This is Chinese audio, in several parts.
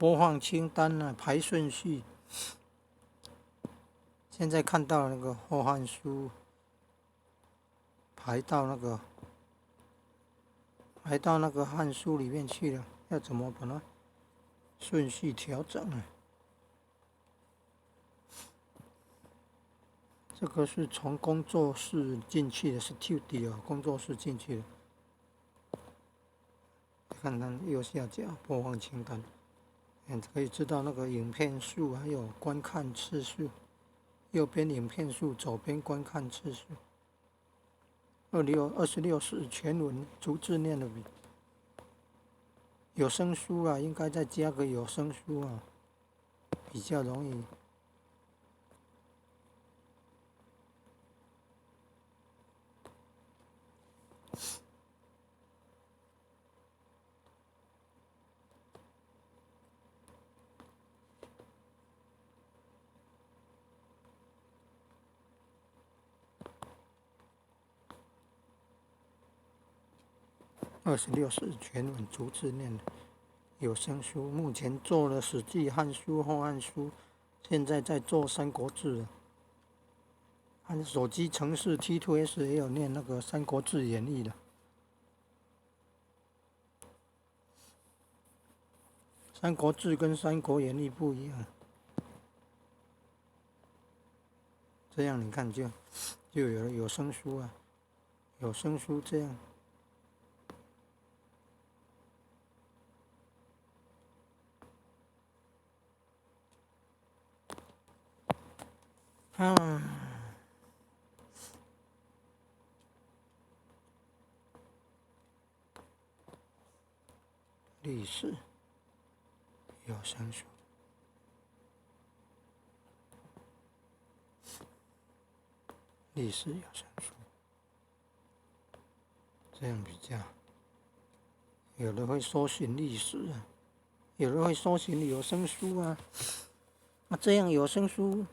播放清单啊，排顺序。现在看到那个《后汉书》排到那个《汉书》里面去了，要怎么把它顺序调整啊？这个是从工作室进去的 Studio 工作室进去的。看看右下角播放清单，可以知道那个影片数还有观看次数。右边影片数，左边观看次数。26是全文逐字念的比有声书啊，应该再加个有声书啊，比较容易。26是全文逐字念的有声书，目前做了《史记》《汉书》《后汉书》，现在在做《三国志》了。按手机程式 T2S 也有念那个《三国志演义》的，《三国志》跟《三国演义》不一样。这样你看就有了有声书啊，有声书这样。历史有声书，历史有声书，这样比较。有的会搜寻历史啊，有的会搜寻有声书啊。这样有声书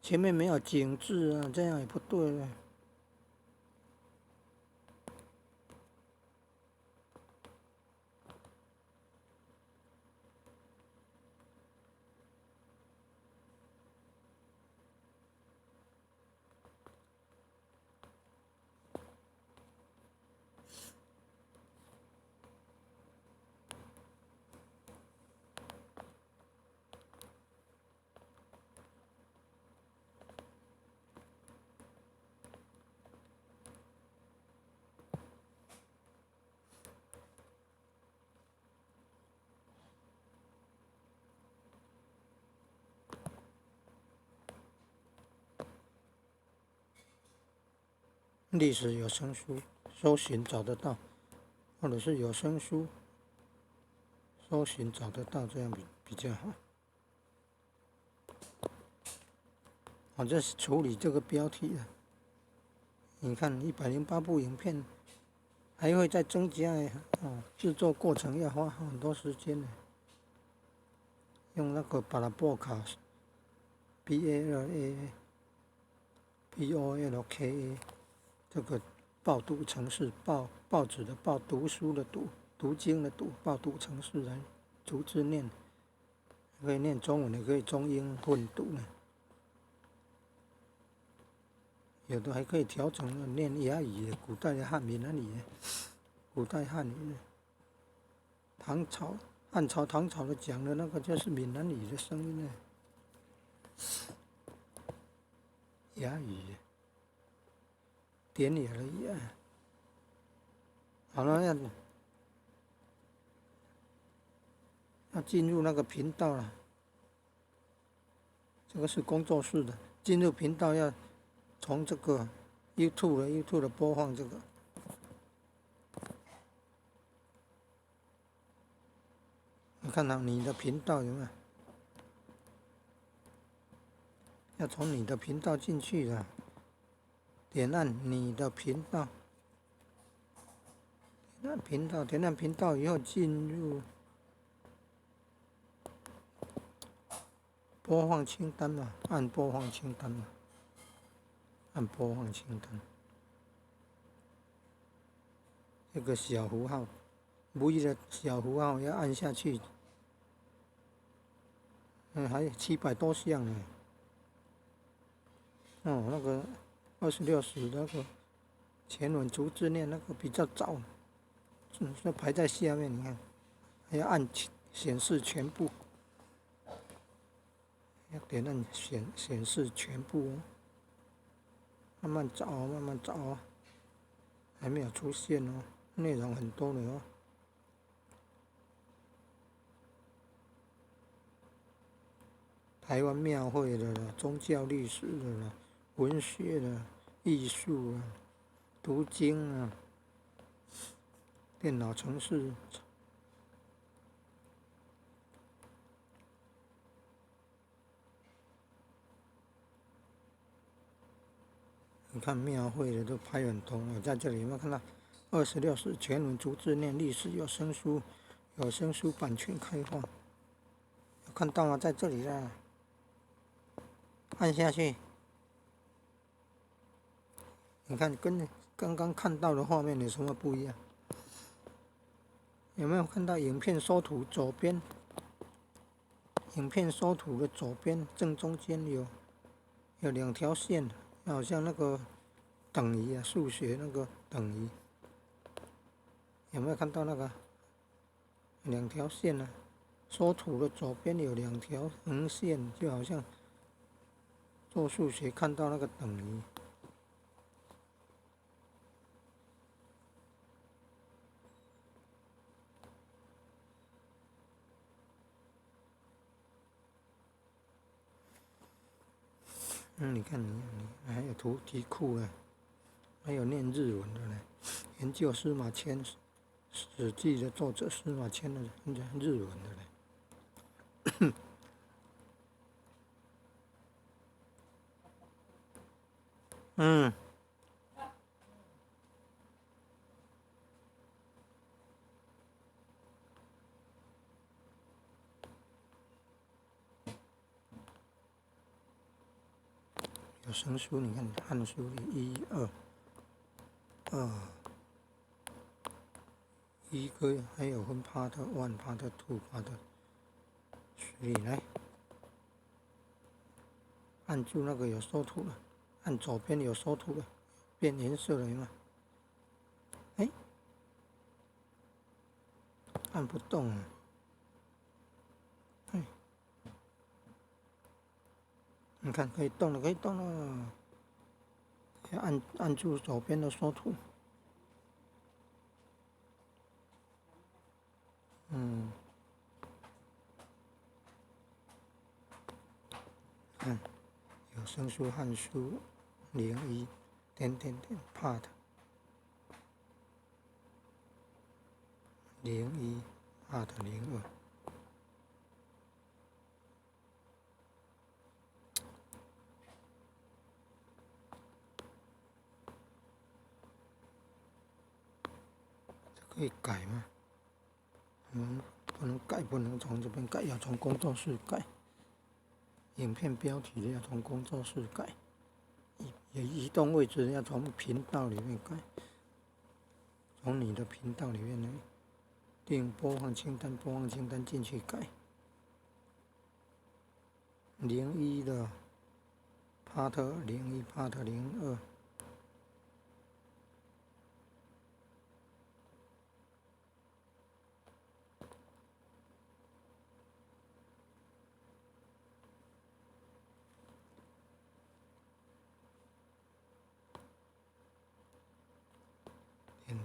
前面没有景致啊，这样也不对了。历史有声书搜寻找得到，或者是有声书搜寻找得到，这样比较好。我在处理这个标题啊，你看108部影片，还会再增加制作过程要花很多时间呢。用那个巴拉波卡 BALABOLKA 这个报读程式，报纸的报，读书的读，读经的读，报读程式来逐字念，可以念中文，也可以中英混读呢。有的还可以调整念哑语的，古代的闽南语，古代汉语。汉朝、唐朝的讲的那个就是闽南语的声音呢，哑语，典雅的雅。好了，要进入那个频道了。这个是工作室的，进入频道要从这个 YouTube 的播放这个。你看到你的频道有没有？要从你的频道进去的，点按你的频道，点按频道以后进入播放清单嘛，按播放清单嘛，按播放清单。这个小符号，V的小符号要按下去，还有700多项呢。哦，那个26时那个前文逐字念那个比较早，那排在下面，你看，还要按显示全部，要点按显示全部哦，慢慢找哦，慢慢找哦，还没有出现哦，内容很多的哦。台湾庙会的啦，宗教历史的啦，文学的、艺术啊、读经啊、电脑程式。你看庙会的都排很多，我在这里有没有看到26时全文逐字念历史有声书，有声书版权开放，有看到吗？在这里啦，按下去，你看跟刚刚看到的画面有什么不一样？有没有看到影片缩图左边？影片缩图的左边正中间有2条线，好像那个等于啊，数学那个等于，有没有看到那个2条线呢？缩图的左边有2条横线，就好像做数学看到那个等于。你看你还有图题库呢，还有念日文的呢。研究司马迁史记的作者司马迁的日文的呢。嗯，有声书，你看《汉书》里1、2、一个，还有分part 1、part 2、part 3来。按住那个有缩图了，按左边有缩图了，变颜色了吗？哎，按不动啊！哎，你看可以动了，可以动了。按住左边的缩图。看有声书《汉书》01part 01 part 02。可以改吗？不能改，不能从这边改，要从工作室改。影片标题要从工作室改，移动位置要从频道里面改，从你的频道里面来定播放清单进去改。01的 part 01 part 02。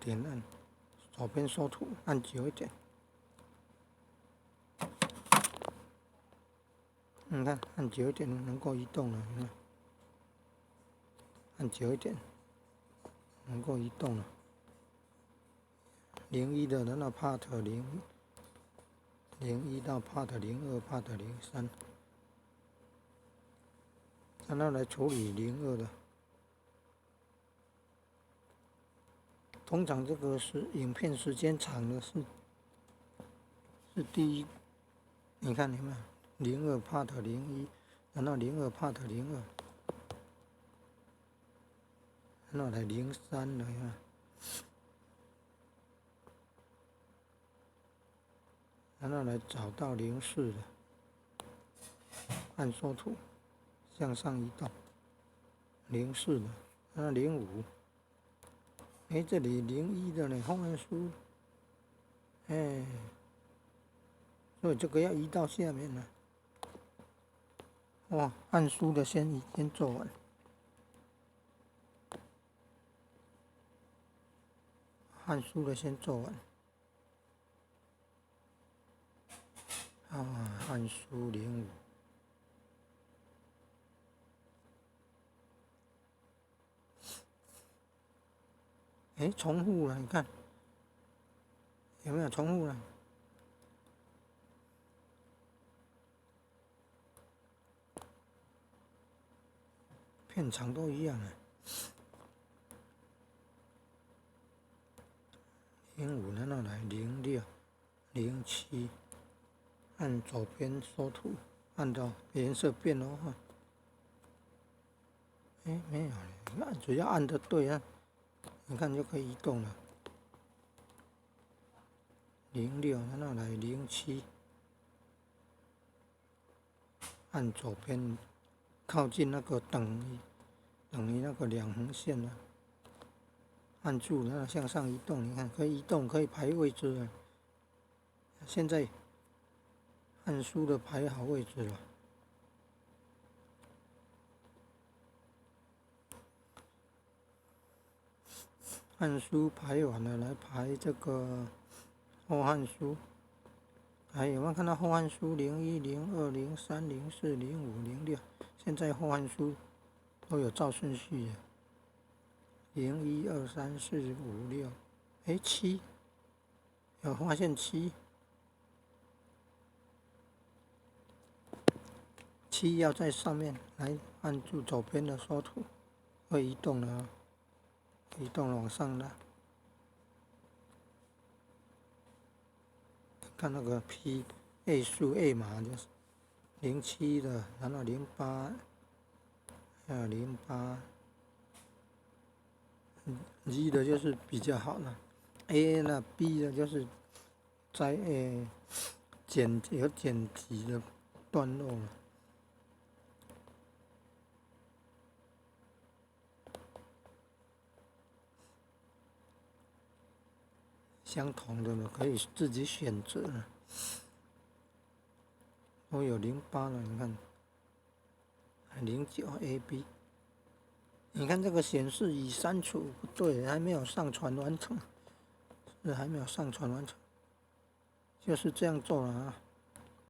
点按左边缩图，按久一点。你看，按久一点能够移动了，你看，按久一点能够移动了。01的那 part 01到 part 02 part 03，让它来处理02的。通常这个是影片时间长的是第一，你看有没有02 part 01，然后02 part 02，然后来03了呀，然后来找到04的。按缩图向上移动，04的，05，这里01的呢，后按输，所以这个要移到下面了。哇，按输的先做完，按输的先做完。按输05。重复了，你看有没有重复了？片长都一样啊。05，然后来06、07，按左边缩图，按到颜色变了哈。没有了，只要按的对啊，你看就可以移动了。06，然后来07，按左边靠近那个等于那个2横线了，按住然后向上移动，你看可以移动，可以排位置了。现在按输的排好位置了。按输排完了，来排这个后按输。有没有看到后按输01、02、03、04、05、06？现在后按输都有照顺序的。01、2、3、4、5、6，7，有发现7要在上面，来按住左边的缩图，会移动了，移动了往上拉。看那个 A 数 A 码就是07的，然后08，还有08，G 的就是比较好了。A 呢 B 的就是在有剪辑的段落了。相同的呢，可以自己选择了。都有08了，你看09 AB， 你看这个显示已删除，不对，还没有上传完成，还没有上传完成，就是这样做了啊。